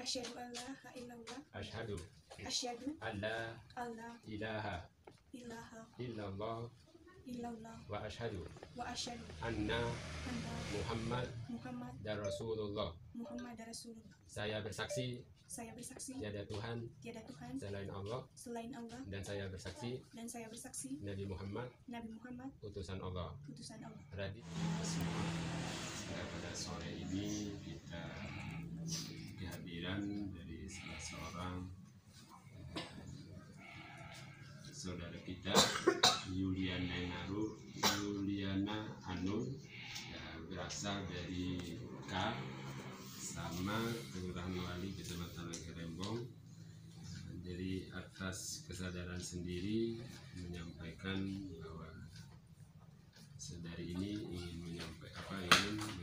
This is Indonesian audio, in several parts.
Asyhadu alla illallah. Asyhadu Asyhadu alla alla ilaha ilaha illallah illallah wa asyhadu wa asyhadu anna anna Muhammad Muhammad dan Rasulullah. Muhammad Rasulullah. Saya bersaksi Saya bersaksi tiada Tuhan tiada Tuhan selain Allah, selain Allah, dan saya bersaksi dan saya bersaksi Nabi Muhammad Nabi Muhammad utusan Allah. utusan Allah. Radit semua, pada sore ini kita kehadiran dari salah seorang saudara kita, Yuliana Anul, berasal dari K sama Kelurahan Wali Kecamatan Kerembong. Jadi atas kesadaran sendiri menyampaikan bahwa saudari ini ingin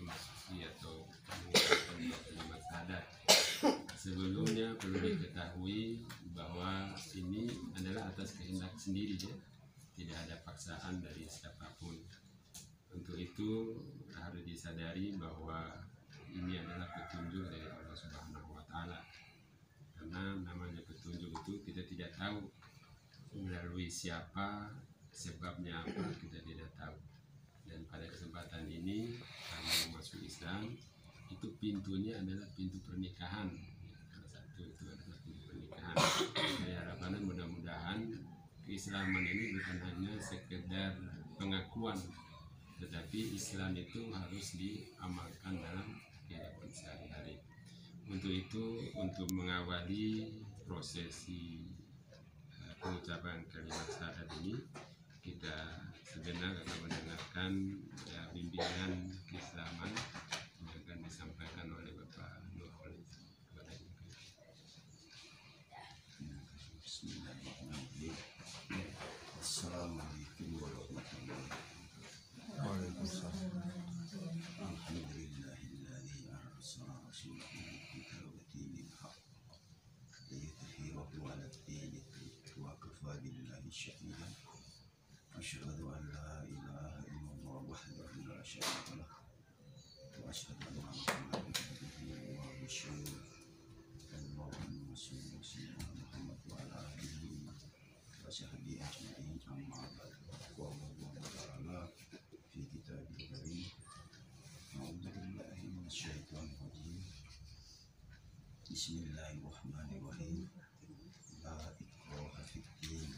memasuki atau mengucapkan kalimat syahadat. Sebelumnya perlu diketahui bahwa ini adalah atas kehendak sendiri, ya. Tidak ada paksaan dari siapapun. Untuk itu harus disadari bahwa ini adalah petunjuk dari Allah Subhanahu wa Ta'ala. Karena namanya petunjuk itu kita tidak tahu melalui siapa, sebabnya apa, kita tidak tahu. Dan pada kesempatan ini kami masuk Islam, itu pintunya adalah pintu pernikahan. Salah satu itu adalah pintu pernikahan. Jadi harapannya mudah-mudahan keislaman ini bukan hanya sekedar pengakuan, tetapi Islam itu harus diamalkan dalam kehidupan sehari-hari. Untuk itu, untuk mengawali prosesi pengucapan kalimat syahadat ini, kita sejenak akan mendengarkan bimbingan keislaman yang akan disampaikan oleh Bapak Nur Khalid. Bismillahirrahmanirrahim. Assalamualaikum warahmatullahi wabarakatuh. Waalaikumsalam. Alhamdulillahilladzi arsala rasulahu bil-huda dinil haqq liyudhhirahu 'ala ad-dini wa kafaa billahi shahidan. Asyhadu an la ilaha illallah wahdahu la syarika lah wa asyhadu anna Muhammadan abduhu wa rasuluh. Allahumma shalli wa sallim ala Muhammad wa ala alihi wa sahbihi ajma'in. Amma ba'd. Qala Allah ta'ala fi kitabil karim. A'udzu billahi minasy syaithanir rajim. Bismillahirrahmanirrahim. La ikraha fid din.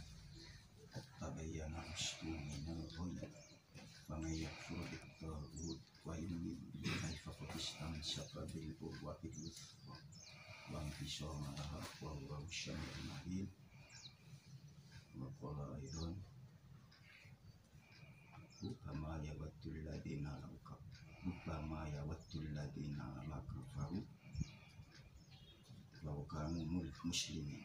Qad tabayyana rusydu minal ghayy. Faman yakfur bit-taghut wa yu'min billahi faqad istamsaka bil urwatil wuthqa wa intisama laha wallahu sami'un 'alim. Wa qala aidan Rubbama yawaddul ladina la kafaru law kanu muslimin.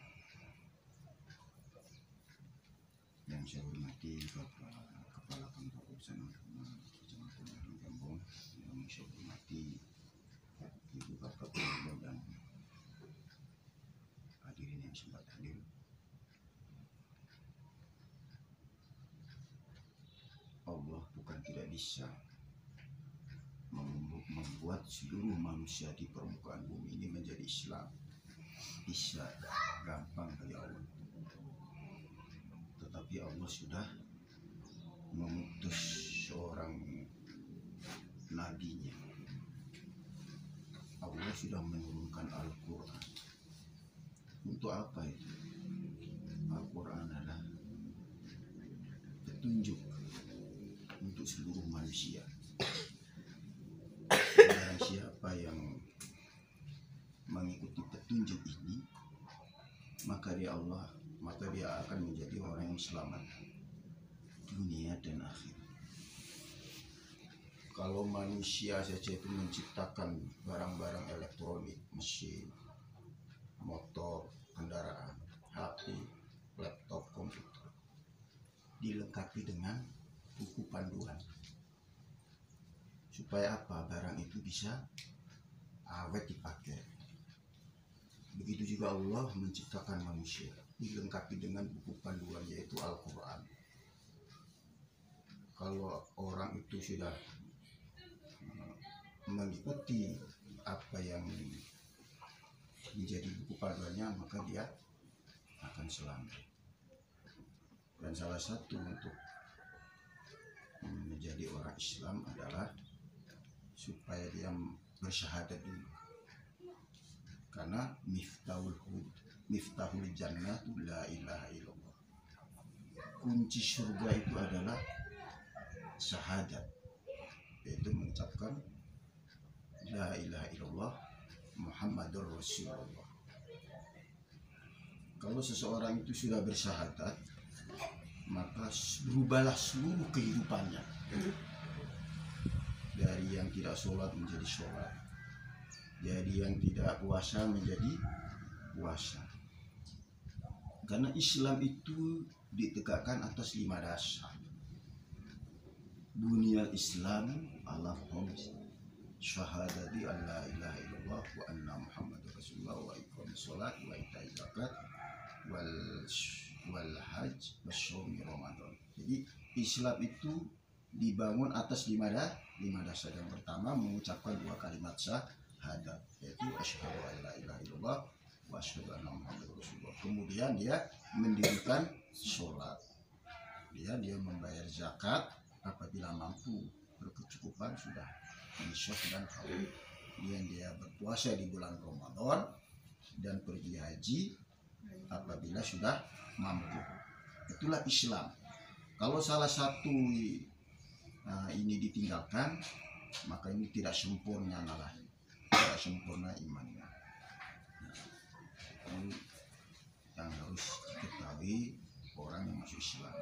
Yang saya hormati Bapak Kepala Kantor Urusan Agama Kecamatan Kerembong, yang saya hormati Ibu Bapak Gubernur dan hadirin yang sempat hadir. Allah bukan tidak bisa membuat seluruh manusia di permukaan bumi ini menjadi Islam. Bisa, gampang bagi Allah. Tetapi Allah sudah mengutus seorang nabinya. Allah sudah menurunkan Al-Quran. Untuk apa itu? Al-Quran adalah petunjuk untuk seluruh manusia. Barang siapa yang mengikuti petunjuk ini, maka dia akan menjadi orang yang selamat dunia dan akhirat. Kalau manusia saja itu menciptakan barang-barang elektronik, mesin, motor, kendaraan, HP, laptop, komputer, dilengkapi dengan buku panduan. Supaya apa? Barang itu bisa awet dipakai. Begitu juga Allah menciptakan manusia, dilengkapi dengan buku panduan, yaitu Al-Quran. Kalau orang itu sudah mengikuti apa yang menjadi buku panduannya, maka dia akan selamat. Dan salah satu untuk menjadi orang Islam adalah supaya dia bersyahadat dulu, karena miftahul jannah la ilaha illallah. Kunci surga itu adalah syahadat, yaitu mengucapkan la ilaha illallah Muhammadur Rasulullah. Kalau seseorang itu sudah bersyahadat, maka berubahlah seluruh kehidupannya, dari yang tidak sholat menjadi sholat, dari yang tidak puasa menjadi puasa. Karena Islam itu ditegakkan atas 5 dasar. Bunyal Islam ala khams, syahadati an la ilaha illallah wa anna Muhammadar Rasulullah wa iqamis shalat wa ita'iz zakat wal hajj wasyaumi Ramadan. Jadi Islam itu dibangun atas 5 dasar. Yang pertama mengucapkan 2 kalimat syahadat, yaitu asyhadu an la ilaha illallah wa asyhadu anna Muhammadar Rasulullah. Kemudian dia mendirikan sholat, dia membayar zakat apabila mampu, berkecukupan, sudah nisyaf dan haul. Kemudian dia berpuasa di bulan Ramadan dan pergi haji apabila sudah mampu. Itulah Islam. Kalau salah satu ini ditinggalkan, maka ini tidak sempurna imannya. Ini yang harus diketahui orang yang masuk Islam,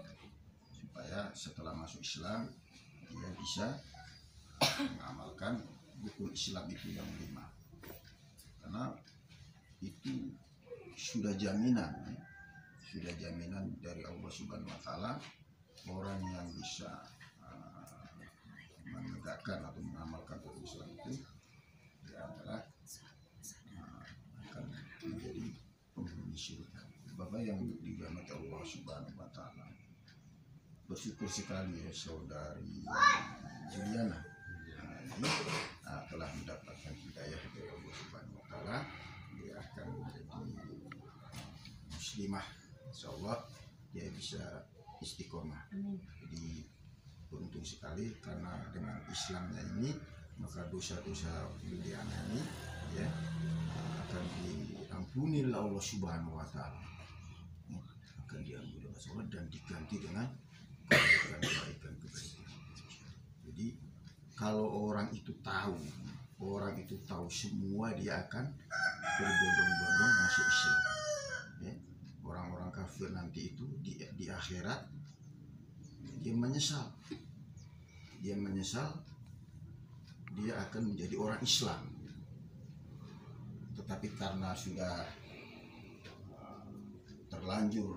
supaya setelah masuk Islam dia bisa mengamalkan rukun Islam itu yang 5. Karena itu sudah jaminan dari Allah Subhanahu wa Ta'ala, orang yang bisa menegakkan atau mengamalkan rukun Islam itu dia adalah akan menjadi penghuni surga. Bapak yang dirahmati Allah Subhanahu wa Ta'ala, bersyukur sekali ya saudari Juliana telah mendapatkan hidayah dari Allah Subhanahu wa Ta'ala. Dia akan menjadi muslimah, insyaallah dia bisa istiqomah. Jadi beruntung sekali, karena dengan Islamnya ini maka dosa-dosa Juliana ini ya akan diampuni oleh Allah Subhanahu wa Ta'ala, akan diampuni oleh Allah dan diganti dengan kebaikan. Jadi kalau orang itu tahu semua, dia akan berbondong-bondong masuk Islam ya. Orang-orang kafir nanti itu di akhirat dia menyesal, dia akan menjadi orang Islam. Tetapi karena sudah terlanjur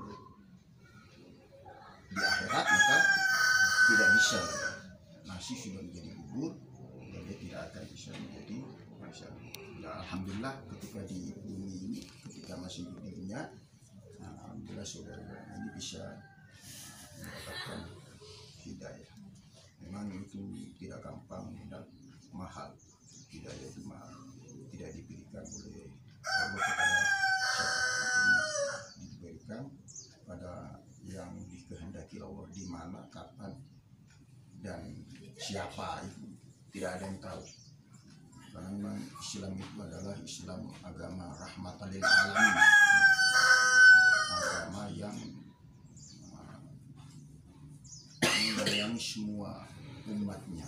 di akhirat, maka tidak bisa, nasi sudah menjadi bubur dan dia tidak akan bisa menjadi manusia. Ya, alhamdulillah ketika di bumi ini, ketika masih di dunia, alhamdulillah saudara ini bisa mendapatkan hidayah. Memang itu tidak gampang dan mahal. Hidayah itu mahal, tidak diberikan oleh Allah kepada siapa, jadi diberikan pada yang dikehendaki Allah. Di mana, kapan, dan siapa itu tidak ada yang tahu. Karena memang Islam itu adalah Islam agama rahmatan lil alamin, agama yang menyayangi semua umatnya,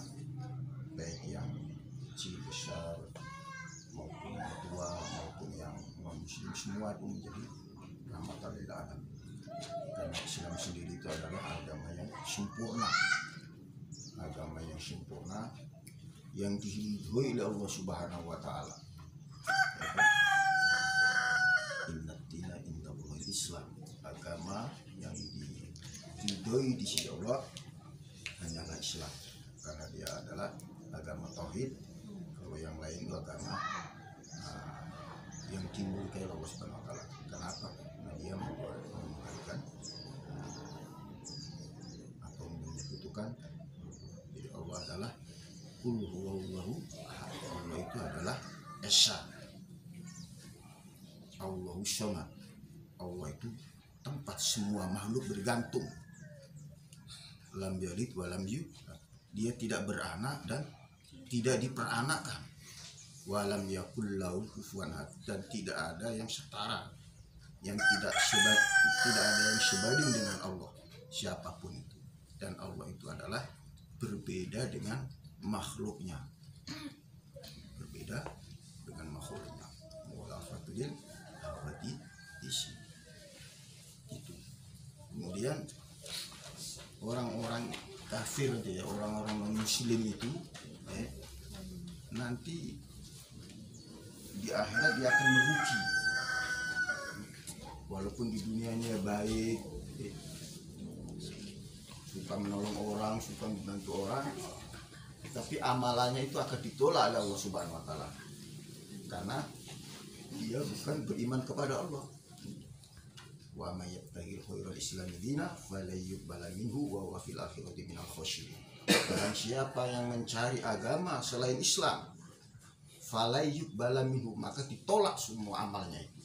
baik yang kecil besar maupun yang tua maupun yang non muslim, semua itu menjadi rahmatan lil alamin. Karena Islam sendiri itu adalah agama yang sempurna, yang diridhoi oleh Allah Subhanahu wa Ta'ala. Innad dina indallahi Islam, agama yang diridhoi di sisi Allah hanyalah Islam, karena dia adalah agama tauhid. Kalau yang lain itu agama yang timbul ke Allah Subhanahu wa Ta'ala. Kenapa? Karena dia menggunakan atau menyebutkan jadi Allah adalah Qul huwallahu ahad. Allah itu adalah Esa. Allahu Samad. Allah itu tempat semua makhluk bergantung. Lam yalid wa lam yulad. Dia tidak beranak dan tidak diperanakkan. Wa lam yakul lahu kufuwan ahad. Dan tidak ada yang setara, yang tidak ada yang sebanding dengan Allah, siapapun itu. Dan Allah itu adalah berbeda dengan makhluknya, berbeda dengan makhluknya. Walafatul awati isi itu. Kemudian orang-orang kafir ya, orang-orang non-muslim itu nanti di akhirat dia akan merugi. Walaupun di dunianya baik, suka menolong orang, suka membantu orang, tapi amalannya itu akan ditolak oleh Allah Subhanahu wa taala. Karena dia bukan beriman kepada Allah. Wa may yabtaghi khairal islami dina falyuqbal minhu wa huwa fil akhirati minal khasirin. Barang siapa yang mencari agama selain Islam, falyuqbal minhu, maka ditolak semua amalnya itu.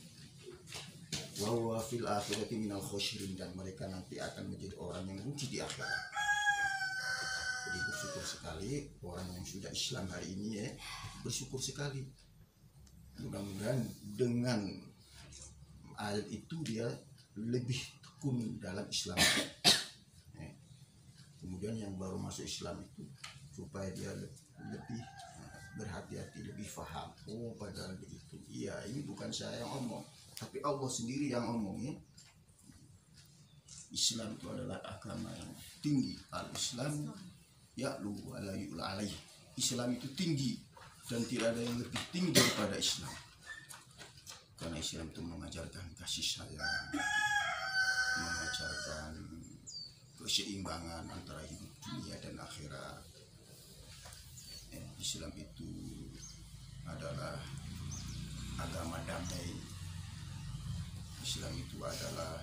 Wa huwa fil akhirati minal khasirin, dan mereka nanti akan menjadi orang yang rugi di akhirat. Jadi bersyukur sekali orang yang sudah Islam hari ini ya, bersyukur sekali. Mudah-mudahan dengan ayat itu dia lebih tekun dalam Islam. Kemudian yang baru masuk Islam itu supaya dia lebih berhati-hati, lebih paham. Oh, padahal begitu. Iya, ini bukan saya yang ngomong, tapi Allah sendiri yang ngomongin. Islam itu adalah agama yang tinggi. Al-Islam ya'lu wa la yu'la alaih. Islam itu tinggi dan tidak ada yang lebih tinggi daripada Islam. Karena Islam itu mengajarkan kasih sayang, mengajarkan keseimbangan antara hidup dunia dan akhirat. Islam itu adalah agama damai. Islam itu adalah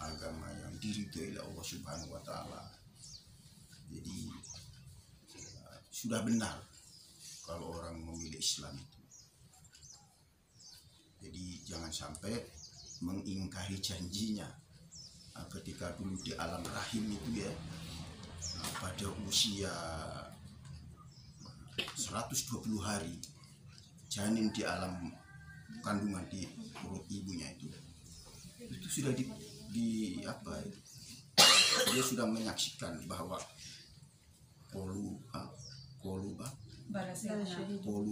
agama yang diridhoi oleh Allah Subhanahu wa taala. Jadi sudah benar kalau orang memilih Islam itu. Jadi jangan sampai mengingkari janjinya. Ketika dulu di alam rahim itu ya, pada usia 120 hari janin di alam kandungan di perut ibunya itu sudah dia sudah menyaksikan bahwa polu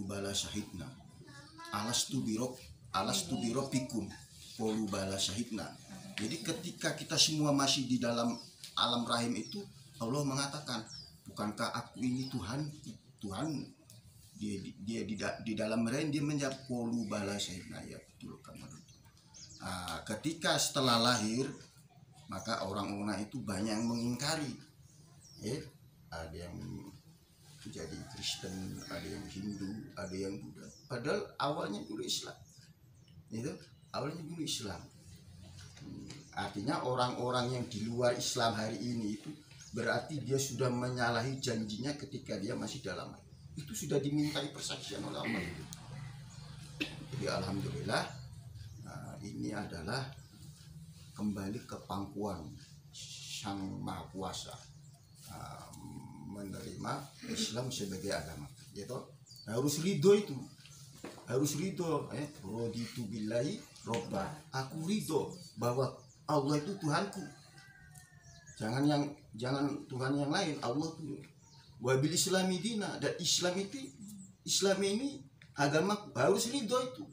bala syahidna alastu birabbikum polu bala syahidna. Jadi ketika kita semua masih di dalam alam rahim itu, Allah mengatakan, bukankah aku ini Tuhan dia di dalam rahim dia menjawab polu bala syahidna, ya betul kamu. Ketika setelah lahir, maka orang-orang itu banyak yang mengingkari. Ada yang jadi Kristen, ada yang Hindu, ada yang Buddha. Padahal awalnya dulu Islam. Awalnya dulu Islam. Artinya orang-orang yang di luar Islam hari ini itu berarti dia sudah menyalahi janjinya ketika dia masih dalam. Itu sudah dimintai persaksian oleh Allah itu. Jadi alhamdulillah, ini adalah kembali ke pangkuan Sang Maha Kuasa, menerima Islam sebagai agama. Gitu. Harus ridho itu. Harus ridho. Raditu billahi robba. Aku ridho bahwa Allah itu Tuhanku. Jangan Tuhan yang lain. Allah itu. Wabil Islami dina, dan Islam ini agama, harus ridho itu.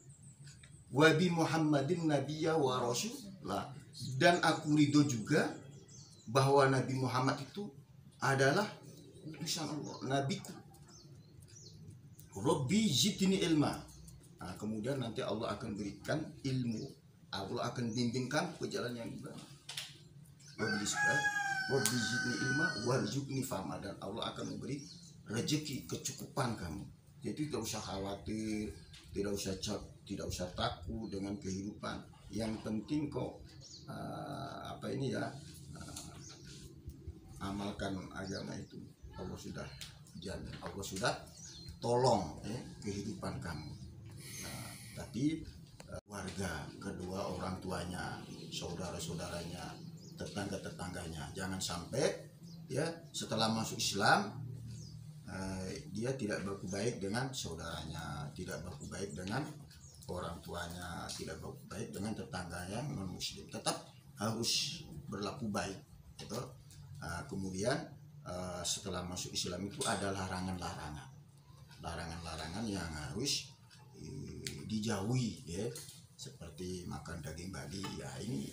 Wabi Muhammadin nabiyya wa rasulullah, dan aku ridho juga bahwa Nabi Muhammad itu adalah utusan Allah, nabiku. Rabbi zidni ilma. Kemudian nanti Allah akan berikan ilmu, Allah akan bimbingkan ke jalan yang benar. Rabbi zidni ilma warzuqni fahma, dan Allah akan memberi rezeki, kecukupan kamu. Jadi tidak usah khawatir, tidak usah takut dengan kehidupan. Yang penting kok amalkan agama itu. Allah sudah jamin, Allah sudah tolong kehidupan kamu. Tapi warga keluarga, kedua orang tuanya, saudara-saudaranya, tetangga-tetangganya. Jangan sampai ya setelah masuk Islam dia tidak berlaku baik dengan saudaranya, tidak berlaku baik dengan orang tuanya, tidak berlaku baik dengan tetangga yang non muslim. Tetap harus berlaku baik gitu. Kemudian setelah masuk Islam itu ada larangan yang harus dijauhi ya, seperti makan daging babi ya, ini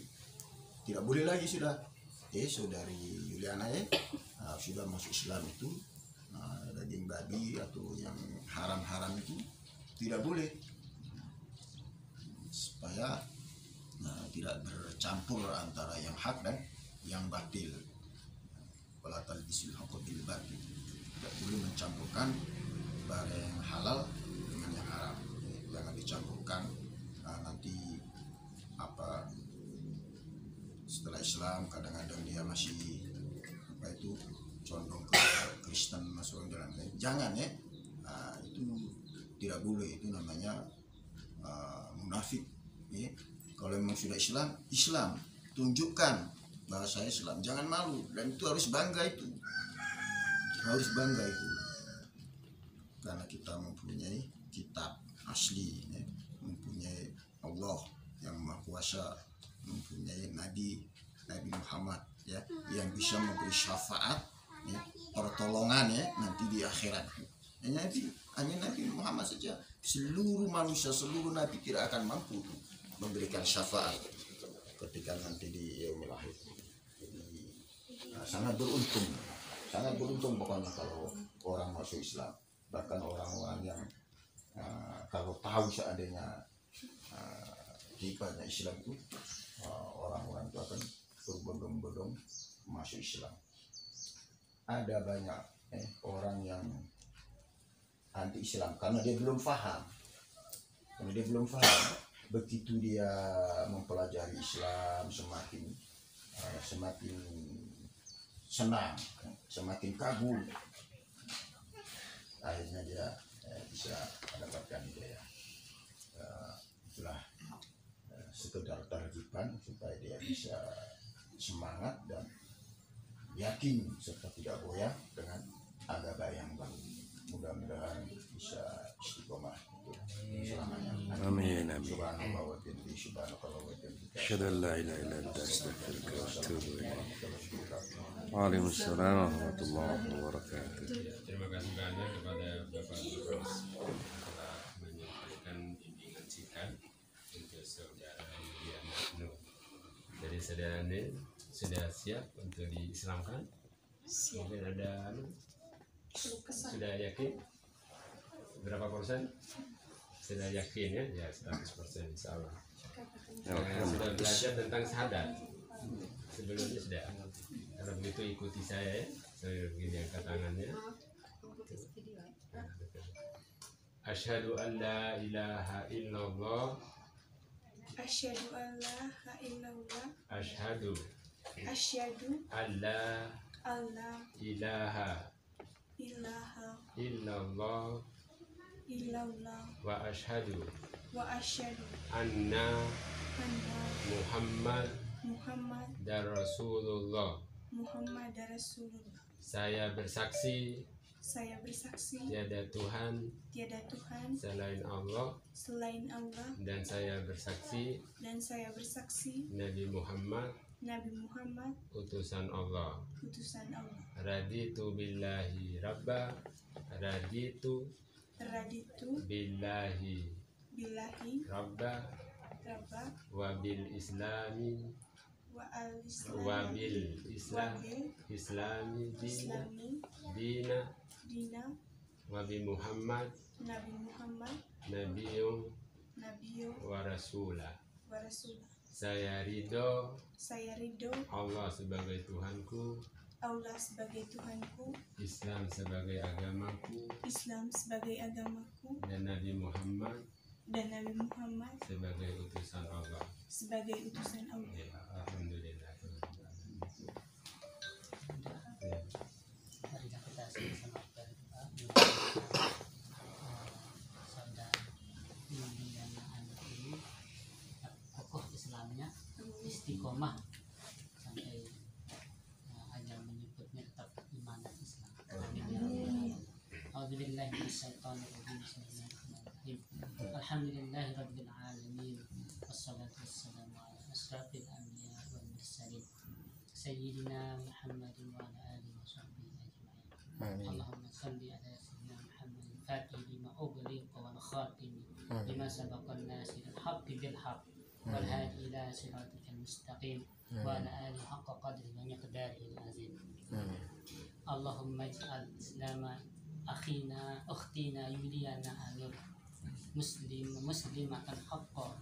tidak boleh lagi sudah. Saudari Yuliana sudah masuk Islam itu daging babi atau yang haram-haram itu tidak boleh, supaya tidak bercampur antara yang hak dan yang batil. Wala talbisul haqqa bil batil, tidak boleh mencampurkan barang yang halal dengan yang haram. Jangan dicampurkan. Nanti apa setelah Islam kadang-kadang dia masih itu condong ke Kristen, masuk dalam jangan ya. Itu tidak boleh, itu namanya munafik ya. Kalau memang sudah Islam tunjukkan bahwa saya Islam, jangan malu, dan itu harus bangga, itu karena kita mempunyai kitab asli ya, mempunyai Allah yang Maha Kuasa, mempunyai Nabi Muhammad ya, yang bisa memberi syafaat ya, pertolongan ya nanti di akhirat. Hanya Nabi Muhammad saja, seluruh manusia, seluruh nabi tidak akan mampu memberikan syafaat ketika nanti di yaumil akhir. Jadi sangat beruntung pokoknya kalau orang masuk Islam. Bahkan orang-orang yang kalau tahu seandainya hebatnya Islam itu, orang-orang itu akan berbondong-bondong masuk Islam. Ada banyak orang yang anti Islam karena dia belum paham. Begitu dia mempelajari Islam, semakin senang, semakin kagum, akhirnya dia bisa mendapatkan hidayah. Itulah sekedar tarjiban supaya dia bisa semangat dan yakin serta tidak goyah dengan agama yang baru. Mudah-mudahan bisa istiqomah selamanya. Amin, amin. Subhanallah wa bihamdihi, subhanallah wa bihamdihi. Asyhadu an la ilaha illa anta astaghfiruka wa atubu ilaik. Waalaikumsalam warahmatullahi wabarakatuh. Terima kasih banyak kepada Bapak-Bapak telah menyampaikan bimbingan sikap untuk saudara Yuliana Nur. Jadi saudara ini sudah siap untuk diislamkan? Mungkin ada sudah yakin? Berapa persen? Sudah yakin ya? Ya 100% insya Allah. Sudah belajar tentang syahadat sebelumnya sudah. Kalau begitu ikuti saya ya. Saya begini angkat tangannya. Asyhadu an la ilaha illallah. Asyhadu an la ilaha illallah. Asyhadu alla ilaha illallah. Wa asyhadu anna Muhammad Rasulullah. Saya bersaksi tiada Tuhan selain Allah, dan saya bersaksi Nabi Muhammad utusan Allah. Raditu billahi rabba, raditu billahi rabba, wabil islami dina wabi Muhammad nabiyyu wa rasulah. Saya ridho Allah sebagai Tuhanku, Islam sebagai agamaku, dan Nabi Muhammad sebagai utusan Allah. Ya, alhamdulillah. istiqomah sampai ajal menyebutnya tetap iman dan Islam. A'udzubillahi minasyaitonirrajim. Bismillahirrahmanirrahim. Alhamdulillahirabbil alamin. Wassalatu wassalamu ala asyrafil anbiya wal mursalin. Sayyidina Muhammadin wa ala alihi wa sahbihi ajma'in. Allahumma shalli ala sayyidina Muhammadin fatih lima ughliq wal khatim lima sabaqan nasiril haqqi bil haqq wal hadi ila siratikal mustaqim wa ala alihi haqqa qadrihi wa miqdarihi al-azim. Allahumma ij'al islama akhina ukhtina Yuliana Anur muslimatan haqqan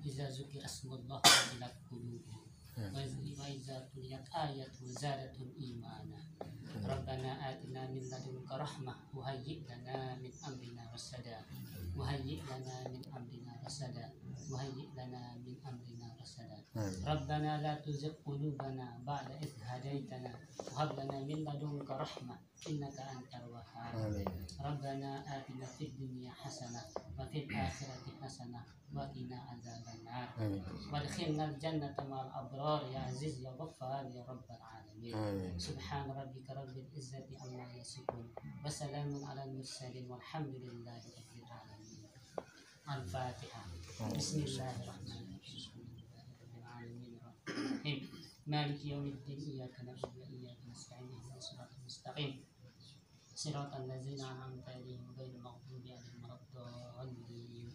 iza zukira asmullah wajilat qulubuhum wa iza tuliyat ayatu zadatul imana. Rabbana atina min ladunka rahmah wa hayyi' lana min amrina rasada wa hayyi' lana min amrina rasada wa hayyi' lana min amrina rasada. Rabbana la tuzigh qulubana ba'da idh hadaytana wa hab lana min ladunka rahmah innaka antal wahhab. Rabbana atina fid dunya hasanah wa fil akhirati hasanah wa qina adzaban nar. Wadkhilnal jannata ma'al abrar ya aziz ya ghaffar ya rabbal alamin. Subhana rabbika rabbil izzati amma yasifun wa salamun alal mursalin walhamdulillahi rabbil alamin. Al-Fatihah. Bismillahirrahmanirrahim. Maliki yaumiddin iyyaka na'budu wa iyyaka nasta'in ihdinas siratal mustaqim siratal ladzina an'amta 'alaihim ghairil maghdubi 'alaihim waladdallin.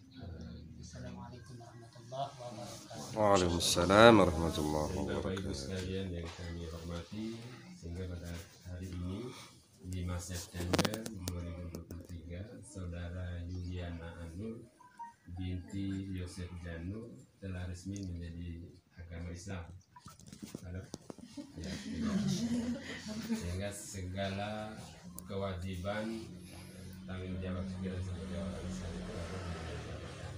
Assalamualaikum warahmatullahi wabarakatuh. Waalaikumsalam warahmatullahi Bapak Ibu wabarakatuh. sekalian yang kami hormati, sehingga pada hari ini 5 September 2023 Saudara Yuliana Anur binti Yosef Janur telah resmi menjadi agama Islam. Halo? Ya, tidak. Sehingga segala kewajiban tanggung jawab kita sebagai orang Islam itu baru didapatkan.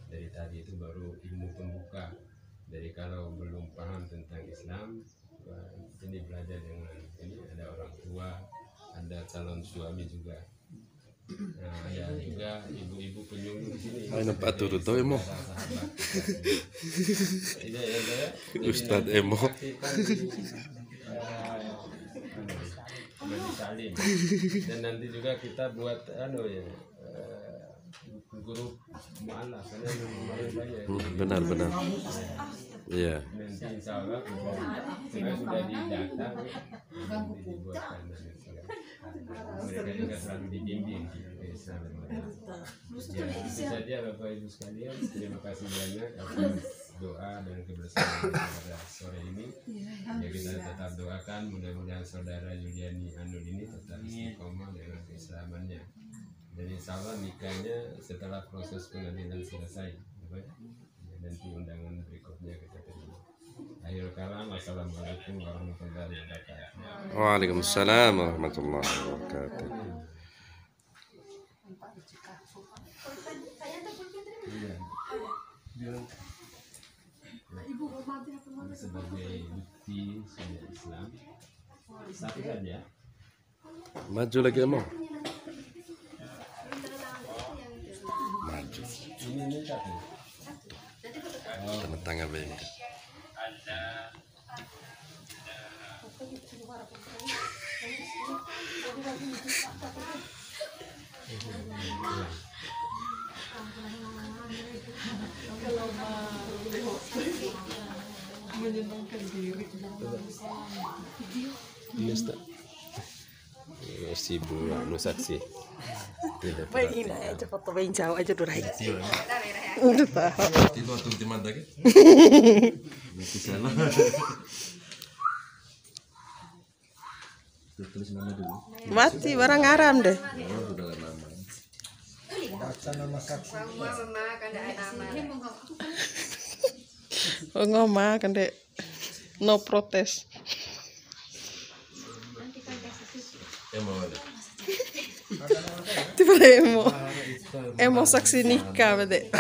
Dari tadi itu baru ilmu pembuka. Dari kalau belum paham tentang Islam, ini belajar dengan ini, ada orang tua, ada calon suami juga. Nah, ya juga ibu-ibu penyuluh di sini. Ay, napaturod daw, Emo. Ini ya saya. Ustadz Emo. Salim. Dan nanti juga kita buat grup mu'alaf karena lumayan banyak. Benar-benar. Iya. Nanti insya Allah sebenarnya sudah didata, nanti dibuatkan dan mereka juga selalu dibimbing di Islam. Ya, itu saja Bapak Ibu sekalian. Terima kasih banyak atas doa dan kebersamaan pada sore ini. Ya, kita tetap doakan mudah-mudahan saudara Yuliani Anur ini tetap istiqomah dengan keislamannya. Dan insya Allah nikahnya setelah proses pengadilan selesai. Ya, nanti undangan berikutnya kita terima. Akhirul kalam, wassalamualaikum warahmatullahi wabarakatuh. Waalaikumsalam warahmatullahi wabarakatuh. Sebagai bukti sudah Islam, satu saja. Maju lagi, Emo. Maju. Ini satu. Tanda tangan begini. Menyenangkan diri. Ustaz. Si Bu anu saksi. Tidak Baik ini aja cepat main jauh aja dulu aja. Itu waktu di mana lagi? Nanti salah. Tulis nama dulu. Mati barang ngaram deh. Oh, sudah ada nama. Oh ngomong kan dek. No protes. Emo ada. Tiba emo saksi nikah dek.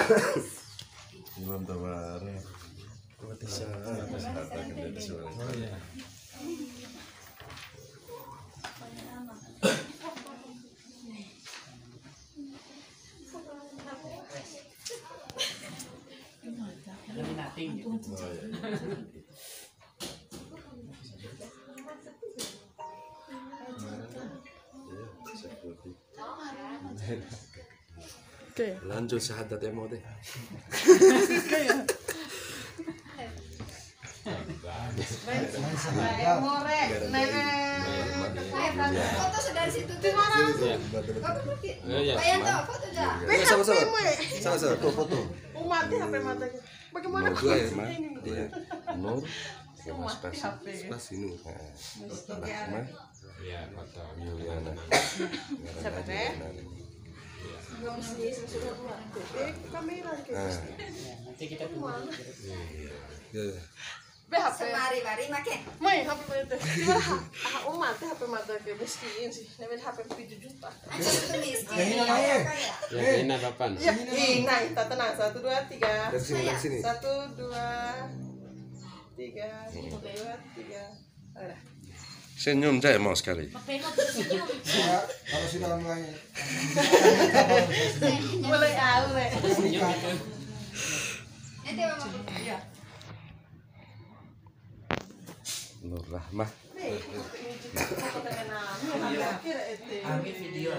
Imam Tawara. Bisa. Laminat. cutting gitu. Oh, iya. Oke. Lanjut syahadat emo deh. Foto sudah situ tuh. Foto dah. Sama-sama foto. Mati HP mata. Bagaimana Mau dua ya, Ma? ini? Iya. Nur. Mati HP. Pas ini. Rahma. Ya, foto. Yuliana. Siapa teh? Kamera Nah, Ya, nanti kita tunggu. ya. Be HP. Semari-mari make. Mai HP mata. Gimana? Mati HP mata ke miskin sih. Nemen HP 7 juta. Itu miskin. Kaya. Ya, ini apa? Ya, nah, kita tenang. 1 2 3. Dari sini. 1 2 3. 1 2 3. Ada. Senyum saya mau sekali. Kalau sudah mulai Mulai awal. Nanti mama ya. Nur Rahmah. Ambil video.